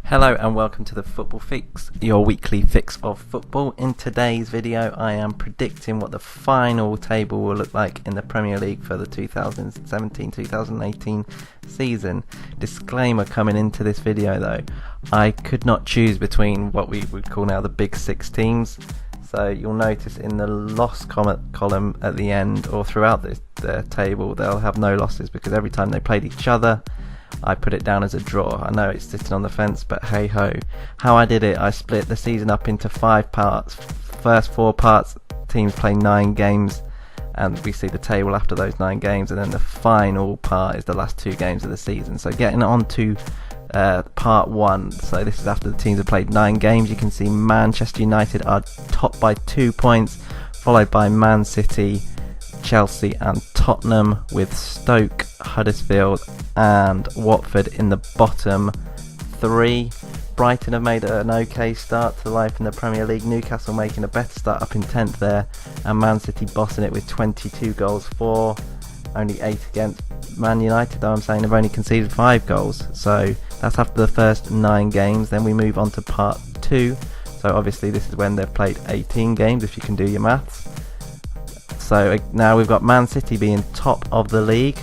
Hello and welcome to the Football Fix, your weekly fix of football. In today's video I am predicting what the final table will look like in the Premier League for the 2017-2018 season. Disclaimer coming into this video though, I could not choose between what we would call now the big six teams. So you'll notice in the loss column at the end or throughout the table they'll have no losses because every time they played each other I put it down as a draw. I know it's sitting on the fence, but hey ho. How I did it, I split the season up into 5 parts. First 4 parts, teams play 9 games, and we see the table after those 9 games, and then the final part is the last 2 games of the season. So getting on to part 1, so this is after the teams have played 9 games. You can see Manchester United are top by 2 points, followed by Man City, Chelsea and Tottenham, with Stoke, Huddersfield and Watford in the bottom 3. Brighton have made an okay start to life in the Premier League. Newcastle making a better start up in 10th there, and Man City bossing it with 22 goals for, only 8 against. Man United though, I'm saying, have only conceded 5 goals. So that's after the first 9 games. Then we move on to part 2. So obviously this is when they've played 18 games if you can do your maths. So now we've got Man City being top of the league,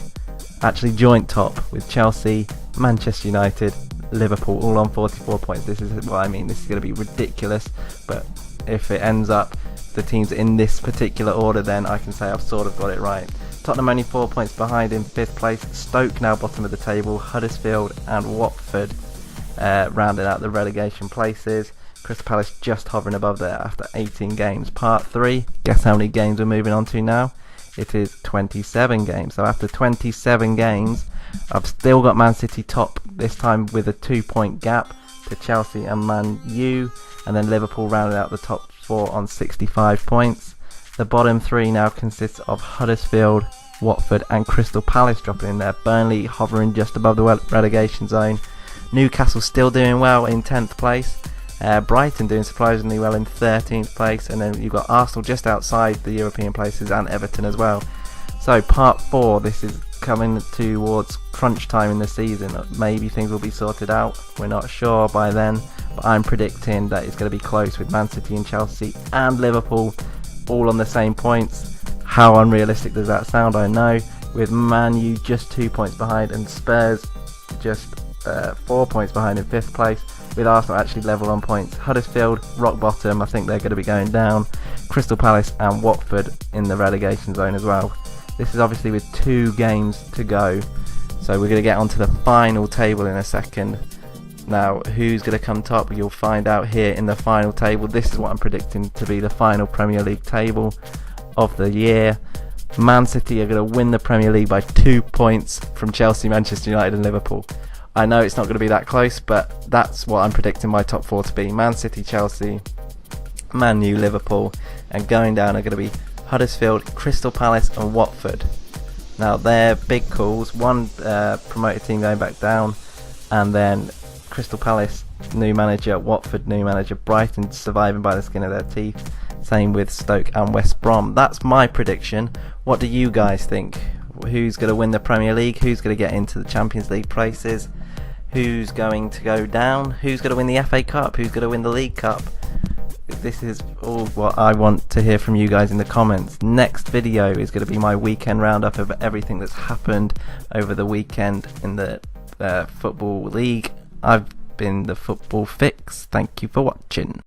actually joint top with Chelsea, Manchester United, Liverpool all on 44 points. This is what I mean, this is going to be ridiculous, but if it ends up the teams in this particular order, then I can say I've sort of got it right. Tottenham only 4 points behind in 5th place, Stoke now bottom of the table, Huddersfield and Watford rounding out the relegation places. Crystal Palace just hovering above there after 18 games. Part 3, guess how many games we're moving on to now? It is 27 games. So after 27 games, I've still got Man City top, this time with a 2-point gap to Chelsea and Man U, and then Liverpool rounded out the top 4 on 65 points. The bottom 3 now consists of Huddersfield, Watford and Crystal Palace dropping in there. Burnley hovering just above the relegation zone. Newcastle still doing well in 10th place. Brighton doing surprisingly well in 13th place, and then you've got Arsenal just outside the European places and Everton as well. So part 4, this is coming towards crunch time in the season. Maybe things will be sorted out, we're not sure by then, but I'm predicting that it's going to be close with Man City and Chelsea and Liverpool all on the same points. How unrealistic does that sound? I know, with Man U just 2 points behind and Spurs just 4 points behind in 5th place, with Arsenal actually level on points. Huddersfield rock bottom, I think they're going to be going down. Crystal Palace and Watford in the relegation zone as well. This is obviously with 2 games to go, so we're going to get onto the final table in a second. Now who's going to come top, you'll find out here in the final table. This is what I'm predicting to be the final Premier League table of the year. Man City are going to win the Premier League by 2 points from Chelsea, Manchester United and Liverpool. I know it's not going to be that close, but that's what I'm predicting my top 4 to be. Man City, Chelsea, Man U, Liverpool, and going down are going to be Huddersfield, Crystal Palace and Watford. Now they're big calls. One promoted team going back down, and then Crystal Palace, new manager, Watford, new manager, Brighton surviving by the skin of their teeth. Same with Stoke and West Brom. That's my prediction. What do you guys think? Who's going to win the Premier League? Who's going to get into the Champions League places? Who's going to go down? Who's going to win the FA Cup? Who's going to win the League Cup? This is all what I want to hear from you guys in the comments. Next video is going to be my weekend roundup of everything that's happened over the weekend in the Football League. I've been the Football Fix. Thank you for watching.